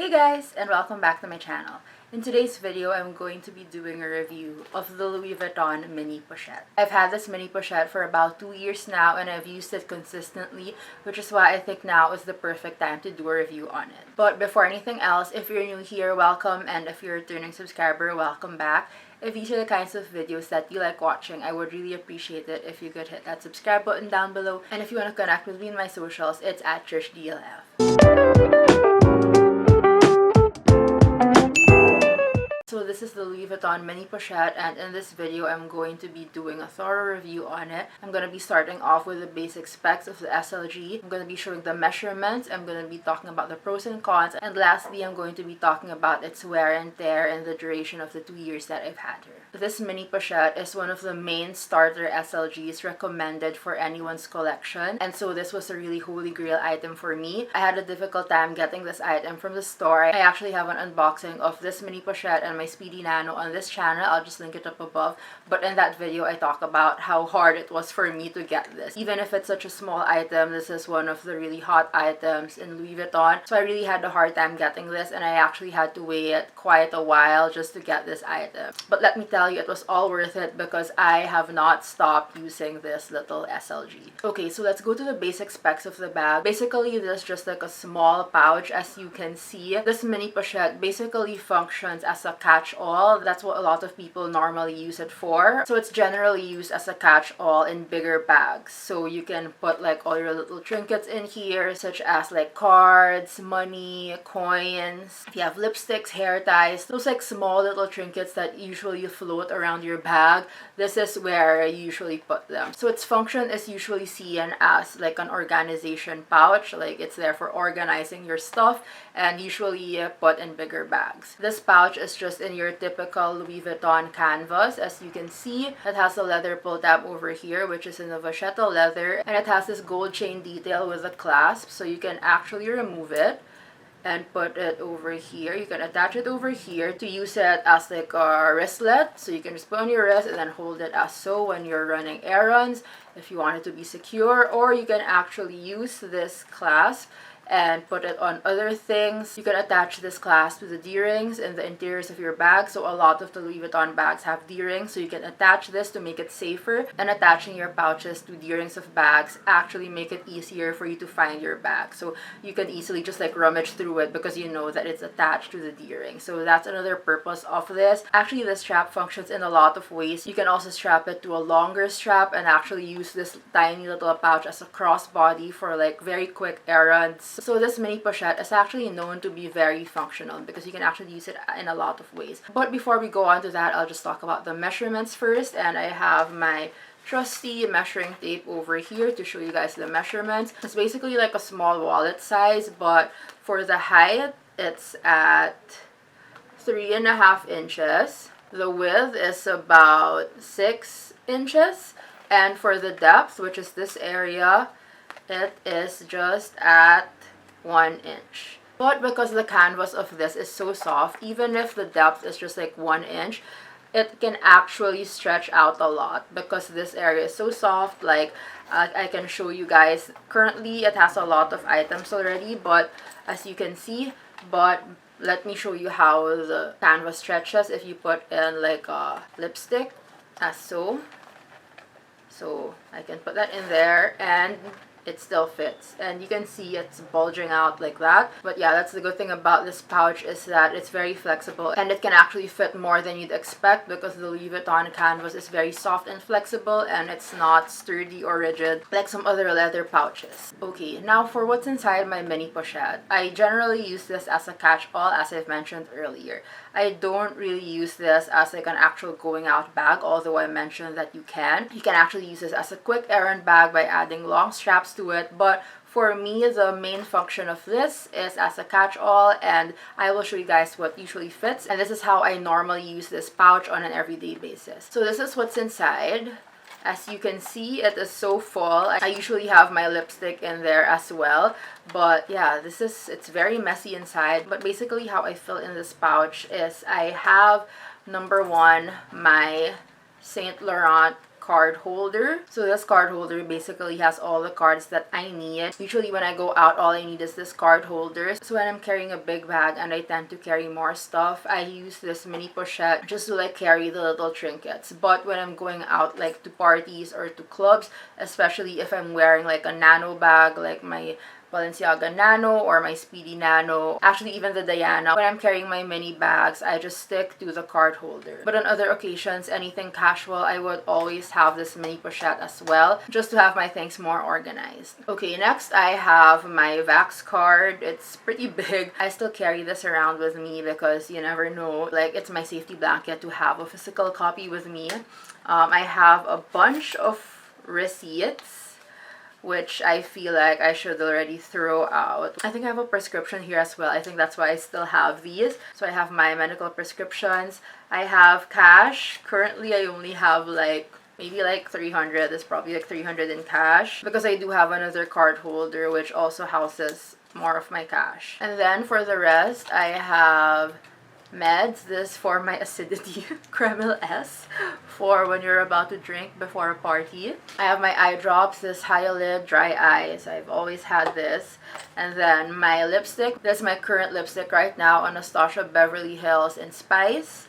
Hey guys, and welcome back to my channel. In today's video, I'm going to be doing a review of the Louis Vuitton Mini Pochette. I've had this Mini Pochette for about 2 years now and I've used it consistently, which is why I think now is the perfect time to do a review on it. But before anything else, if you're new here, welcome, and if you're a returning subscriber, welcome back. If these are the kinds of videos that you like watching, I would really appreciate it if you could hit that subscribe button down below. And if you want to connect with me in my socials, it's at TrishDLF. So this is the Louis Vuitton Mini Pochette, and in this video I'm going to be doing a thorough review on it. I'm going to be starting off with the basic specs of the SLG. I'm going to be showing the measurements. I'm going to be talking about the pros and cons, and lastly I'm going to be talking about its wear and tear and the duration of the 2 years that I've had her. This Mini Pochette is one of the main starter SLGs recommended for anyone's collection, and so this was a really holy grail item for me. I had a difficult time getting this item from the store. I actually have an unboxing of this Mini Pochette and my SPEEDY NANO on this channel. I'll just link it up above. But in that video, I talk about how hard it was for me to get this. Even if it's such a small item, this is one of the really hot items in Louis Vuitton. So I really had a hard time getting this, and I actually had to wait quite a while just to get this item. But let me tell you, it was all worth it because I have not stopped using this little SLG. Okay, so let's go to the basic specs of the bag. Basically, this is just like a small pouch. As you can see, this Mini Pochette basically functions as a catch-all. That's what a lot of people normally use it for. So it's generally used as a catch-all in bigger bags. So you can put like all your little trinkets in here, such as like cards, money, coins. If you have lipsticks, hair ties, those like small little trinkets that usually float around your bag, this is where I usually put them. So its function is usually seen as like an organization pouch, like it's there for organizing your stuff, and usually put in bigger bags. This pouch is just in your typical Louis Vuitton canvas. As you can see, it has a leather pull tab over here, which is in the vachetta leather, and it has this gold chain detail with a clasp, so you can actually remove it and put it over here. You can attach it over here to use it as like a wristlet, so you can just put on your wrist and then hold it as so when you're running errands if you want it to be secure. Or you can actually use this clasp and put it on other things. You can attach this clasp to the D-rings in the interiors of your bag. So a lot of the Louis Vuitton bags have D-rings, so you can attach this to make it safer. And attaching your pouches to D-rings of bags actually make it easier for you to find your bag. So you can easily just like rummage through it because you know that it's attached to the D-ring. So that's another purpose of this. Actually, this strap functions in a lot of ways. You can also strap it to a longer strap and actually use this tiny little pouch as a crossbody for like very quick errands. So this Mini Pochette is actually known to be very functional because you can actually use it in a lot of ways. But before we go on to that, I'll just talk about the measurements first. And I have my trusty measuring tape over here to show you guys the measurements. It's basically like a small wallet size, but for the height, it's at 3.5 inches. The width is about 6 inches. And for the depth, which is this area, it is just at 1 inch. But because the canvas of this is so soft, even if the depth is just like 1 inch, it can actually stretch out a lot because this area is so soft. Like I can show you guys, currently it has a lot of items already, but as you can see, but let me show you how the canvas stretches if you put in like a lipstick as so. So I can put that in there and it still fits, and you can see it's bulging out like that. But yeah, that's the good thing about this pouch, is that it's very flexible and it can actually fit more than you'd expect because the Louis Vuitton canvas is very soft and flexible and it's not sturdy or rigid like some other leather pouches. Okay, now for what's inside my Mini Pochette. I generally use this as a catch-all, as I've mentioned earlier. I don't really use this as like an actual going out bag, although I mentioned that you can. You can actually use this as a quick errand bag by adding long straps to it, but for me, the main function of this is as a catch-all, and I will show you guys what usually fits, and this is how I normally use this pouch on an everyday basis. So this is what's inside. As you can see, it is so full. I usually have my lipstick in there as well, but yeah, it's very messy inside. But basically how I fill in this pouch is I have, number one, my Saint Laurent card holder. So this card holder basically has all the cards that I need. Usually when I go out, all I need is this card holder. So when I'm carrying a big bag and I tend to carry more stuff, I use this mini pochette just to like carry the little trinkets. But when I'm going out like to parties or to clubs, especially if I'm wearing like a nano bag, like my Balenciaga Nano or my Speedy Nano, actually even the Diana, when I'm carrying my mini bags, I just stick to the card holder. But on other occasions, anything casual, I would always have this mini pochette as well, just to have my things more organized. Okay, next I have my Vax card. It's pretty big. I still carry this around with me because you never know. Like, it's my safety blanket to have a physical copy with me. I have a bunch of receipts, which I feel like I should already throw out. I think I have a prescription here as well. I think that's why I still have these. So I have my medical prescriptions. I have cash. Currently, I only have like maybe like 300. It's probably like 300 in cash because I do have another card holder which also houses more of my cash. And then for the rest, I have meds. This for my acidity, Kreml S, for when you're about to drink before a party. I have my eye drops, this Hyalid Dry Eyes. I've always had this. And then my lipstick. This is my current lipstick right now, Anastasia Beverly Hills in Spice.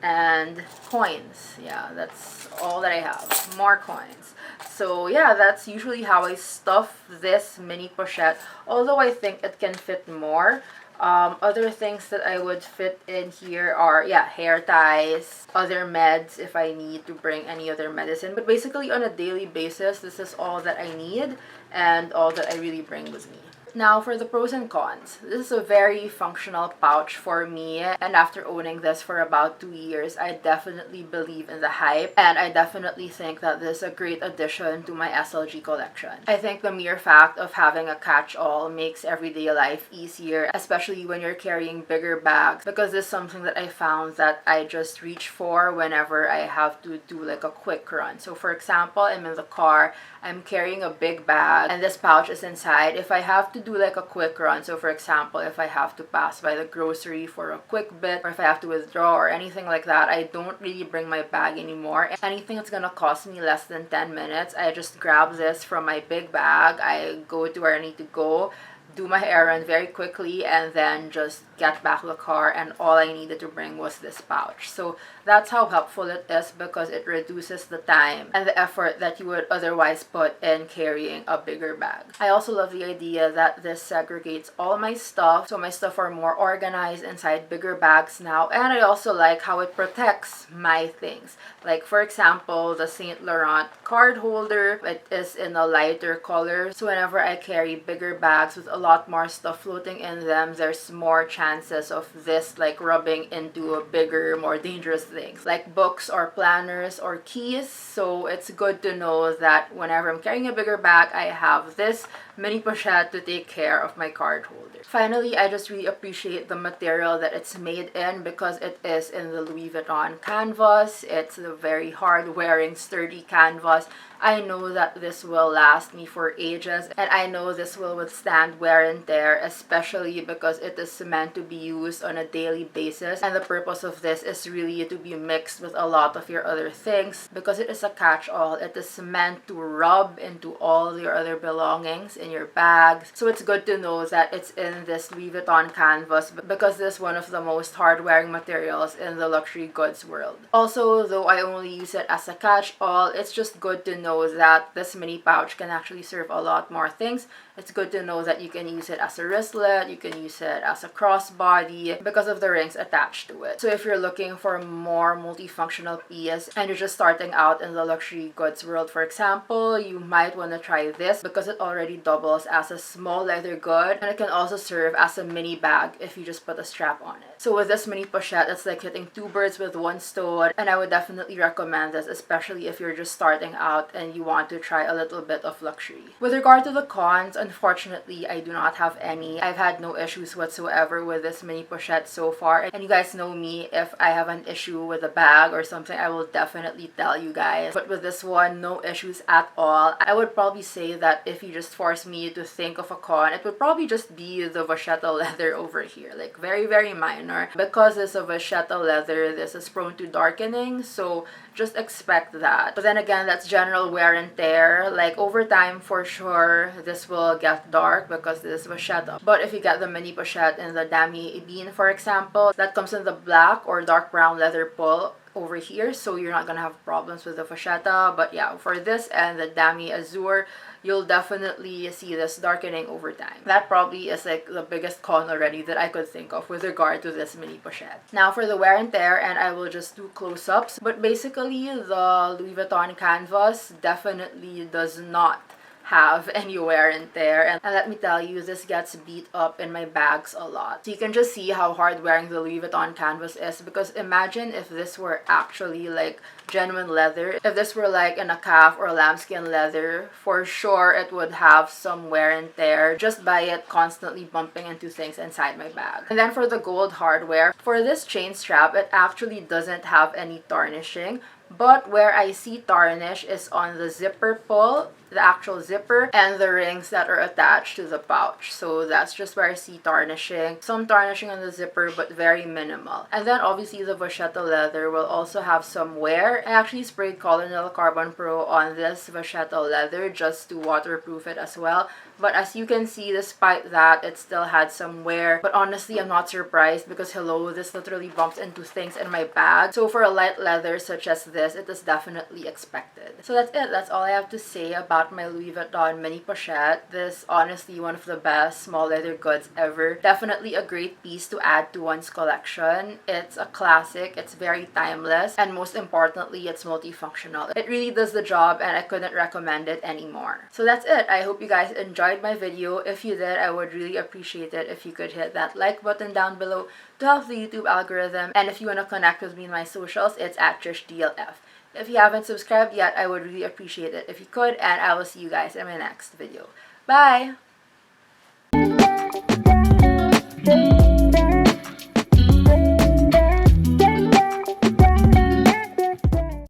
And coins. Yeah, that's all that I have. More coins. So yeah, that's usually how I stuff this mini pochette, although I think it can fit more. Other things that I would fit in here are, yeah, hair ties, other meds if I need to bring any other medicine. But basically on a daily basis, this is all that I need and all that I really bring with me. Now for the pros and cons. This is a very functional pouch for me, and after owning this for about 2 years, I definitely believe in the hype, and I definitely think that this is a great addition to my SLG collection. I think the mere fact of having a catch-all makes everyday life easier, especially when you're carrying bigger bags, because this is something that I found that I just reach for whenever I have to do like a quick run. So for example, I'm in the car, I'm carrying a big bag, and this pouch is inside. If I have to do like a quick run, so for example, if I have to pass by the grocery for a quick bit, or if I have to withdraw or anything like that, I don't really bring my bag anymore. Anything that's gonna cost me less than 10 minutes, I just grab this from my big bag, I go to where I need to go, do my errand very quickly, and then just get back to the car, and all I needed to bring was this pouch. So that's how helpful it is, because it reduces the time and the effort that you would otherwise put in carrying a bigger bag. I also love the idea that this segregates all my stuff, so my stuff are more organized inside bigger bags now, and I also like how it protects my things. Like for example, the Saint Laurent card holder, it is in a lighter color, so whenever I carry bigger bags with a lot more stuff floating in them, there's more chances of this like rubbing into a bigger, more dangerous things like books or planners or keys. So it's good to know that whenever I'm carrying a bigger bag, I have this mini pochette to take care of my card holder. Finally, I just really appreciate the material that it's made in, because it is in the Louis Vuitton canvas. It's a very hard wearing, sturdy canvas. I know that this will last me for ages, and I know this will withstand wear and tear, especially because it is meant to be used on a daily basis, and the purpose of this is really to be mixed with a lot of your other things, because it is a catch-all. It is meant to rub into all your other belongings in your bags. So it's good to know that it's in this Louis Vuitton canvas, because this is one of the most hard-wearing materials in the luxury goods world. Also, though I only use it as a catch-all, it's just good to know that this mini pouch can actually serve a lot more things. It's good to know that you can use it as a wristlet, you can use it as a crossbody because of the rings attached to it. So if you're looking for a more multifunctional piece and you're just starting out in the luxury goods world, for example, you might want to try this because it already doubles as a small leather good, and it can also serve as a mini bag if you just put a strap on it. So with this mini pochette, it's like hitting two birds with one stone, and I would definitely recommend this, especially if you're just starting out and you want to try a little bit of luxury. With regard to the cons, unfortunately, I do not have any. I've had no issues whatsoever with this mini pochette so far. And you guys know me, if I have an issue with a bag or something, I will definitely tell you guys. But with this one, no issues at all. I would probably say that if you just force me to think of a con, it would probably just be the vachetta leather over here. Like very minor. Because it's a vachetta leather, this is prone to darkening, so just expect that. But then again, that's general wear and tear. Like over time, for sure, this will get dark because this is vachetta. But if you get the mini pochette in the damier ebene, for example, that comes in the black or dark brown leather pull over here, so you're not gonna have problems with the vachetta. But yeah, for this and the damier azure, you'll definitely see this darkening over time. That probably is like the biggest con already that I could think of with regard to this mini pochette. Now for the wear and tear, and I will just do close-ups, but basically the Louis Vuitton canvas definitely does not have any wear and tear, and let me tell you, this gets beat up in my bags a lot. So you can just see how hard wearing the Louis Vuitton canvas is, because imagine if this were actually like genuine leather. If this were like in a calf or lambskin leather, for sure it would have some wear and tear just by it constantly bumping into things inside my bag. And then for the gold hardware, for this chain strap, it actually doesn't have any tarnishing, but where I see tarnish is on the zipper pull, the actual zipper, and the rings that are attached to the pouch. So that's just where I see tarnishing. Some tarnishing on the zipper, but very minimal. And then obviously the vachetta leather will also have some wear. I actually sprayed Colonel Carbon Pro on this vachetta leather just to waterproof it as well. But as you can see, despite that, it still had some wear. But honestly, I'm not surprised because hello, this literally bumps into things in my bag. So for a light leather such as this, it is definitely expected. So that's it. That's all I have to say about my Louis Vuitton Mini Pochette. This honestly one of the best small leather goods ever. Definitely a great piece to add to one's collection. It's a classic, it's very timeless, and most importantly, it's multifunctional. It really does the job, and I couldn't recommend it anymore. So that's it. I hope you guys enjoyed my video. If you did, I would really appreciate it if you could hit that like button down below to help the YouTube algorithm. And if you want to connect with me in my socials, it's at TrishDLF. If you haven't subscribed yet, I would really appreciate it if you could, and I will see you guys in my next video. Bye!